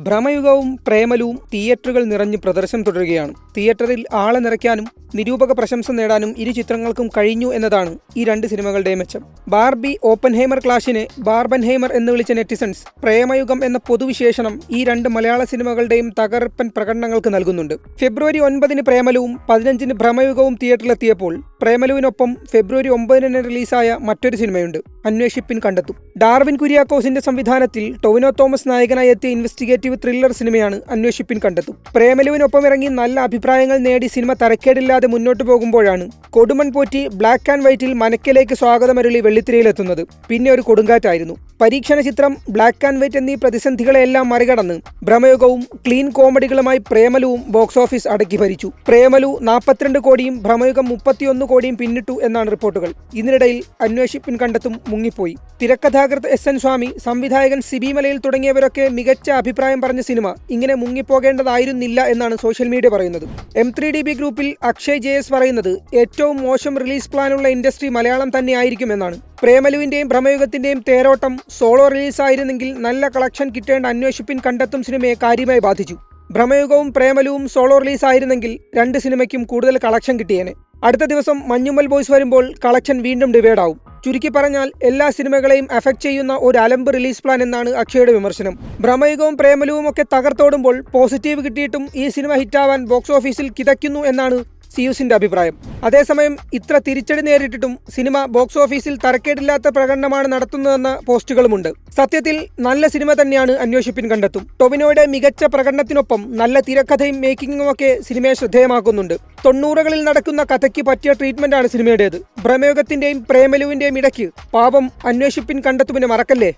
ഭ്രമയുഗവും പ്രേമലുവും തിയേറ്ററുകൾ നിറഞ്ഞ് പ്രദർശനം തുടരുകയാണ്. തിയേറ്ററിൽ ആളെ നിറയ്ക്കാനും നിരൂപക പ്രശംസ നേടാനും ഇരു ചിത്രങ്ങൾക്കും കഴിഞ്ഞു എന്നതാണ് ഈ രണ്ട് സിനിമകളുടെയും മെച്ചം. ബാർബി ഓപ്പൻഹൈമർ ക്ലാഷിനെ ബാർബൻഹൈമർ എന്ന് വിളിച്ച നെറ്റിസൺസ് പ്രേമയുഗം എന്ന പൊതുവിശേഷണം ഈ രണ്ട് മലയാള സിനിമകളുടെയും തകർപ്പൻ പ്രകടനങ്ങൾക്ക് നൽകുന്നുണ്ട്. ഫെബ്രുവരി 9 പ്രേമലുവും 15 ഭ്രമയുഗവും തിയേറ്ററിലെത്തിയപ്പോൾ പ്രേമലുവിനൊപ്പം ഫെബ്രുവരി 9 റിലീസായ മറ്റൊരു സിനിമയുണ്ട്, അന്വേഷിപ്പിൻ കണ്ടെത്തും. ഡാർവിൻ കുര്യാക്കോസിന്റെ സംവിധാനത്തിൽ ടൊവിനോ തോമസ് നായകനായി എത്തിയ ഇൻവെസ്റ്റിഗേറ്റീവ് ത്രില്ലർ സിനിമയാണ് അന്വേഷിപ്പിൻ കണ്ടെത്തും. പ്രേമലുവിനൊപ്പം ഇറങ്ങി നല്ല അഭിപ്രായങ്ങൾ നേടി സിനിമ തരക്കേടില്ലാതെ മുന്നോട്ടു പോകുമ്പോഴാണ് കൊടുമൺ പോറ്റി ബ്ലാക്ക് ആൻഡ് വൈറ്റിൽ മനക്കലേക്ക് സ്വാഗതമരുളി വെള്ളിത്തിരയിലെത്തുന്നത്. പിന്നെ ഒരു കൊടുങ്കാറ്റായിരുന്നു. പരീക്ഷണ ചിത്രം, ബ്ലാക്ക് ആൻഡ് വൈറ്റ് എന്നീ പ്രതിസന്ധികളെല്ലാം മറികടന്ന് ഭ്രമയുഗവും ക്ലീൻ കോമഡികളുമായി പ്രേമലുവും ബോക്സ് ഓഫീസ് അടക്കി ഭരിച്ചു. പ്രേമലു 42 കോടിയും ഭ്രമയുഗം 31 കോടിയും പിന്നിട്ടു എന്നാണ് റിപ്പോർട്ടുകൾ. ഇതിനിടയിൽ അന്വേഷിപ്പിൻ കണ്ടെത്തും മുങ്ങിപ്പോയി. തിരക്കഥാകൃത്ത് SN സ്വാമി, സംവിധായകൻ സിബി മലയിൽ തുടങ്ങിയവരൊക്കെ മികച്ച അഭിപ്രായം പറഞ്ഞ സിനിമ ഇങ്ങനെ മുങ്ങിപ്പോകേണ്ടതായിരുന്നില്ല എന്നാണ് സോഷ്യൽ മീഡിയ പറയുന്നത്. M3DB ഗ്രൂപ്പിൽ അക്ഷയ് JS പറയുന്നത് ഏറ്റവും മോശം റിലീസ് പ്ലാനുള്ള ഇൻഡസ്ട്രി മലയാളം തന്നെയായിരിക്കുമെന്നാണ്. പ്രേമലുവിന്റെയും ഭ്രമയുഗത്തിന്റെയും തേരോട്ടം സോളോ റിലീസായിരുന്നെങ്കിൽ നല്ല കളക്ഷൻ കിട്ടേണ്ട അന്വേഷിപ്പിൻ കണ്ടെത്തും സിനിമയെ കാര്യമായി ബാധിച്ചു. ഭ്രമയുഗവും പ്രേമലുവും സോളോ റിലീസായിരുന്നെങ്കിൽ രണ്ട് സിനിമയ്ക്കും കൂടുതൽ കളക്ഷൻ കിട്ടിയേനെ. അടുത്ത ദിവസം മഞ്ഞുമ്മൽ ബോയ്സ് വരുമ്പോൾ കളക്ഷൻ വീണ്ടും ഡിവൈഡ് ആവും. ചുരുക്കി പറഞ്ഞാൽ എല്ലാ സിനിമകളെയും അഫക്റ്റ് ചെയ്യുന്ന ഒരു അലമ്പ് റിലീസ് പ്ലാൻ എന്നാണ് അക്ഷയുടെ വിമർശനം. ഭ്രമയുഗവും പ്രേമലുവും ഒക്കെ തകർത്തോടുമ്പോൾ പോസിറ്റീവ് കിട്ടിയിട്ടും ഈ സിനിമ ഹിറ്റാവാൻ ബോക്സ് ഓഫീസിൽ കിതയ്ക്കുന്നു എന്നാണ് സിയൂസിന്റെ അഭിപ്രായം. അതേസമയം ഇത്ര തിരിച്ചടി നേരിട്ടിട്ടും സിനിമ ബോക്സ് ഓഫീസിൽ തരക്കേടില്ലാത്ത പ്രകടനമാണ് നടത്തുന്നതെന്ന പോസ്റ്റുകളുമുണ്ട്. സത്യത്തിൽ നല്ല സിനിമ തന്നെയാണ് അന്വേഷിപ്പിൻ കണ്ടെത്തും. ടൊവിനോയുടെ മികച്ച പ്രകടനത്തിനൊപ്പം നല്ല തിരക്കഥയും മേക്കിങ്ങും ഒക്കെ സിനിമയെ ശ്രദ്ധേയമാക്കുന്നുണ്ട്. 90കളിൽ നടക്കുന്ന കഥയ്ക്ക് പറ്റിയ ട്രീറ്റ്മെന്റാണ് സിനിമയുടേത്. ഭ്രമയുഗത്തിന്റെയും പ്രേമലുവിന്റെയും ഇടയ്ക്ക് പാപം അന്വേഷിപ്പിൻ കണ്ടെത്തുവിനെ മറക്കല്ലേ.